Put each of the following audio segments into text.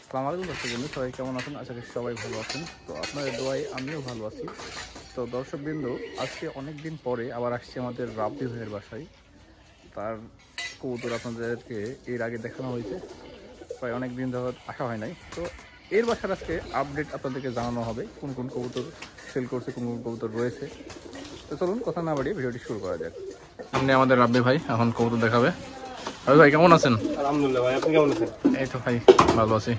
আসসালামু আলাইকুম দর্শক বন্ধু, সবাই কেমন আছেন? আশা করি সবাই ভালো আছেন। তো আপনাদের দোয়ায় আমিও ভালো আছি। তো দর্শকবৃন্দ, আজকে অনেক দিন পরে আবার আসছি আমাদের রাব্বি ভাইয়ের বাসায়। তার কবুতর আপনাদেরকে এর আগে দেখানো হয়েছে, প্রায় অনেক দিন যাবত আসা হয় নাই। তো এর বাসার আজকে আপডেট আপনাদেরকে জানানো হবে, কোন কোন কবুতর সেল করছে, কোন কোন কবুতর রয়েছে। তো চলুন কথা না বাড়িয়ে ভিডিওটি শুরু করা যাক। সামনে আমাদের রাব্বি ভাই এখন কবুতর দেখাবে। রাব্বি ভাই কেমন আছেন? আলহামদুলিল্লাহ ভাই, আপনি কেমন আছেন? এই তো ভাই ভালো আছি।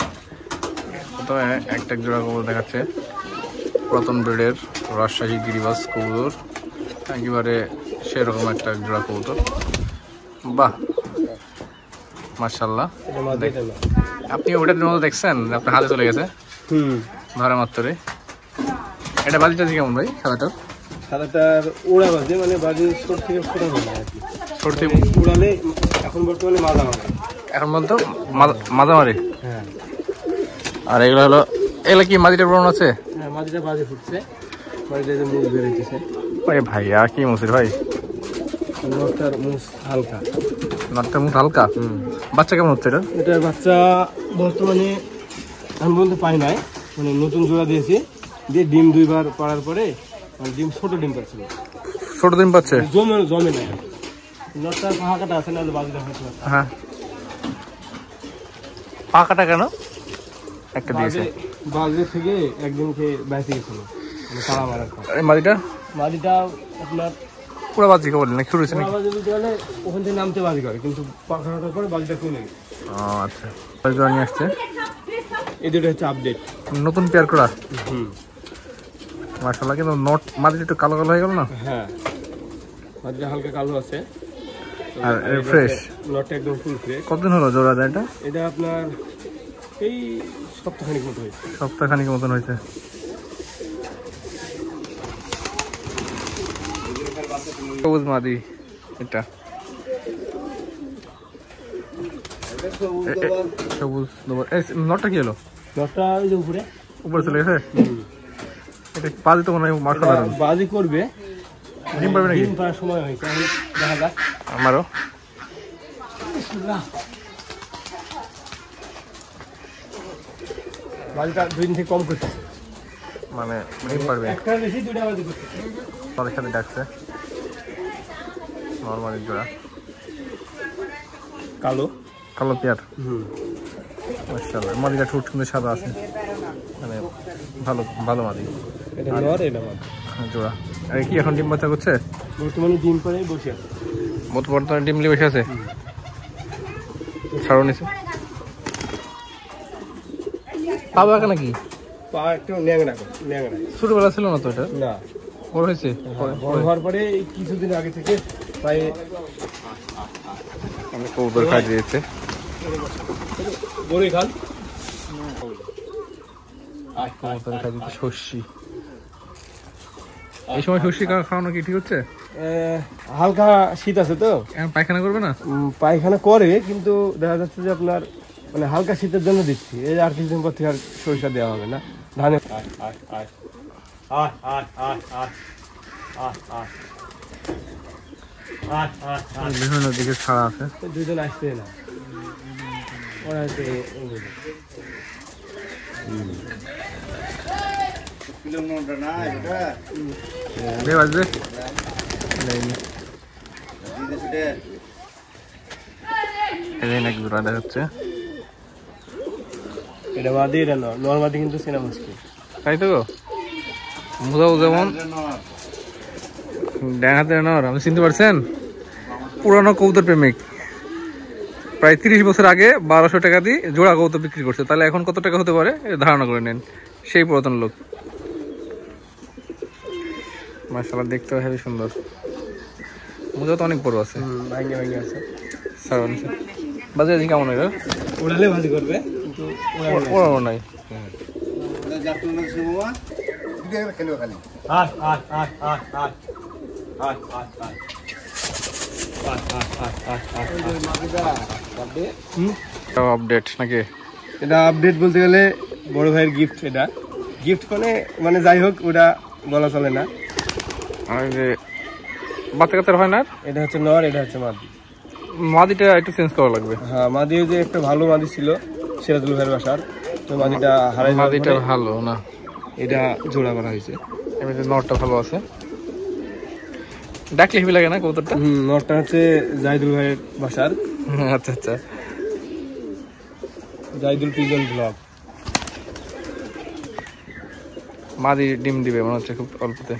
তো একটা জোড়া কবুতর দেখাচ্ছে, পুরাতন ব্রিডের রাজশাহী গিরিবাস কবুতর, একেবারে সেরকম একটা জোড়া কবুতর। বাহ, মাশাআল্লাহ। আপনি ওটার মতো দেখছেন, আপনার হাতে চলে গেছে ধরা মাত্রে। এটা বাজিটা কেমন ভাই? সাদাটার ওড়া বাজে, মানে বাজি ছোট থেকে ফোটানো হয় আর কি। ছোট থেকে উড়ালে এখন বর্তমানে মাঝামারি, এখন বলতো মাঝামারি। হ্যাঁ। আর এগুলো হলো, এগুলো কি মাটিটা ব্রাউন আছে? হ্যাঁ, মাটিটা বাজে ফুটছে, মাটিটা যে মুখ বেরোইতেছে। ওই ভাই আর কি মুসির ভাই, নটটার মুখ হালকা। নটটার মুখ হালকা। বাচ্চা কেমন হচ্ছে এটা? এটার বাচ্চা বর্তমানে আমি বলতে পাই নাই, মানে নতুন জোড়া দিয়েছি, দিয়ে ডিম 2 বার পাড়ার পরে মানে ডিম ছোট ডিম পাচ্ছিল, ছোট ডিম পাচ্ছে, জমে নাই। নটটার পাহা কাটা আছে, নাহলে বাজিটা হচ্ছে। হ্যাঁ, পাকাটা কেন একটা দিয়েছে? বাজে থেকে একদিন খেয়ে বাইসে গেছিল, মানে তালা মারার পর। মাদিটা আপনার পুরো বাজি বলেন না, শুরু হয়েছে নাকি? বাজি বলতে গেলে ওখান থেকে নামতে বাজি করে, কিন্তু পাখাটার পরে বাজিটা কমে গেছে। আচ্ছা, জোড়া নিয়ে আসছে। এই দুটো হচ্ছে আপডেট, নতুন পেয়ার করা। মাশাআল্লাহ। কিন্তু নট মাদিটা একটু কালো কালো হয়ে গেল না? হ্যাঁ, মাদিটা হালকা কালো আছে আর ফ্রেশ, নটটা একদম ফুল ফ্রেশ। কতদিন হলো জোড়া এটা? এটা আপনার এই সপ্তাহখানিক মতো হয়েছে। সপ্তাহখানিক মতন হয়েছে। সবুজ মাদি এটা, সবুজ। নটটা কি হলো? নটটা ওই যে উপরে চলে গেছে। এটা বাজি তো মনে হয় মাশাআল্লাহ বাজি করবে, ডিম পারবে নাকি? ডিম পাড়ার সময় হয়েছে, দেখা যাক। আমারও বাজিটা 2 দিন থেকে কম করছে, মানে ডিম পারবে। একটা বেশি 2টা বাজি করছে। তাদের সাথে ডাকছে নরমালি জোড়া, কালো কালো পেয়ার। মাশাআল্লাহ। মাদিটা ঠোঁট কিন্তু সাদা আছে, মানে ভালো ভালো মাদি। এটা নর, এটা মাদি জোড়া। আর কি এখন ডিম বাচ্চা করছে? বর্তমানে ডিম পরে বসে আছে। বর্তমানে ডিম নিয়ে বসে আছে। ছাড়ো নিছে পাবা নাকি? পা একটু ন্যাংরা ছোটবেলা ছিল না তো এটা? না, বড় হয়েছে। বড় হওয়ার পরে কিছুদিন আগে থেকে প্রায় অনেক কবুতর খাই দিয়েছে। বড়ই খান কবুতর খাই দিতে শস্যি। এই সময় শস্যি খাওয়ানো কি ঠিক হচ্ছে? হালকা শীত আছে তো, পায়খানা করবে না? পায়খানা করে, কিন্তু দেখা যাচ্ছে যে আপনার মানে হালকা শীতের জন্য দিচ্ছি। এই আর কিছুদিন পর থেকে আর সরিষা দেওয়া হবে না ধানে। বিভিন্ন দিকে ছাড়া আছে। দুজন আসছে না, ওরা হচ্ছে বাজবে। এক জোড়া দেখাচ্ছে। এটা মাদি, এটা নর্মাদি, কিন্তু চেনা মুশকিল, তাই তো বুঝাবো। যেমন ডান হাতে নর, আপনি চিনতে পারছেন? পুরানো কবুতর প্রেমিক, প্রায় 30 বছর আগে 1200 টাকা দিয়ে জোড়া কবুতর বিক্রি করছে। তাহলে এখন কত টাকা হতে পারে ধারণা করে নেন। সেই পুরাতন লোক। মাশাআল্লাহ, দেখতে হেবি সুন্দর। মুজা তো অনেক বড় আছে, ভাঙে আছে। বাজে আজ কেমন হয়? উড়ালে ভাজি করবে, কিন্তু ওড়ানো নাই। আপডেট নাকি? এটা আপডেট বলতে গেলে বড় ভাইয়ের গিফট। এটা গিফট মানে যাই হোক, ওটা বলা চলে না। আর যে বাচ্চা কাচ্চার হয় না, এটা হচ্ছে নর, এটা হচ্ছে মাদি। মাদিটা একটু চেঞ্জ করা লাগবে। হ্যাঁ, মাদি যে একটা ভালো মাদি ছিল সিরাজুল ভাইয়ের বাসার, তো মাদিটা হারাই যাওয়ার মাদিটা পরে ভালো না, এটা জোড়া করা হয়েছে। এমনিতে নটটা ভালো আছে। ডাকলে হেভি লাগে না কবুতরটা? নটটা হচ্ছে জাহিদুল ভাইয়ের বাসার, আচ্ছা আচ্ছা। Zahidul pigeon blog. মাদি ডিম দিবে মনে হচ্ছে খুব অল্পতে।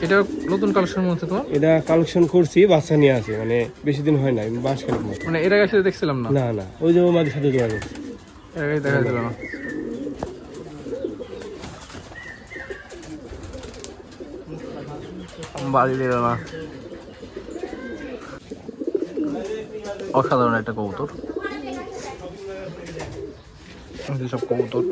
এটা নতুন কালেকশন মনে হচ্ছে তোমার? এটা কালেকশন করছি, বাচ্চা নিয়ে আছে, মানে বেশি দিন হয় নাই, বাস খালি মতো। মানে এর আগে সাথে দেখছিলাম না। না না, ওই যে ও মাদের সাথে জোড়া করছে। এর আগে দেখা ছিল না। বাড়ি দিল না। অসাধারণ একটা কবুতর, যেসব কবুতর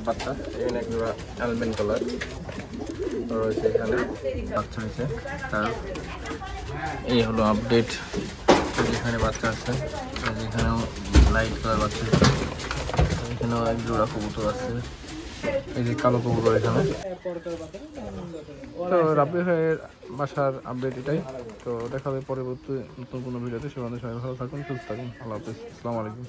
বাচ্চা, এখানে একটা অ্যালমেন কালার রয়েছে, এখানে বাচ্চা হয়েছে তার। এই হলো আপডেট, এখানে বাচ্চা আছে, এখানেও লাইট কালার বাচ্চা আছে, এখানেও এক জোড়া কবুতর আছে, এই যে কালো কবুতর এখানে। তো রাব্বি ভাইয়ের বাসার আপডেট এটাই। তো দেখা হবে পরবর্তী নতুন কোনো ভিডিওতে। সবাই ভালো থাকুন, সুস্থ থাকুন। আল্লাহ হাফিজ, আসসালামু আলাইকুম।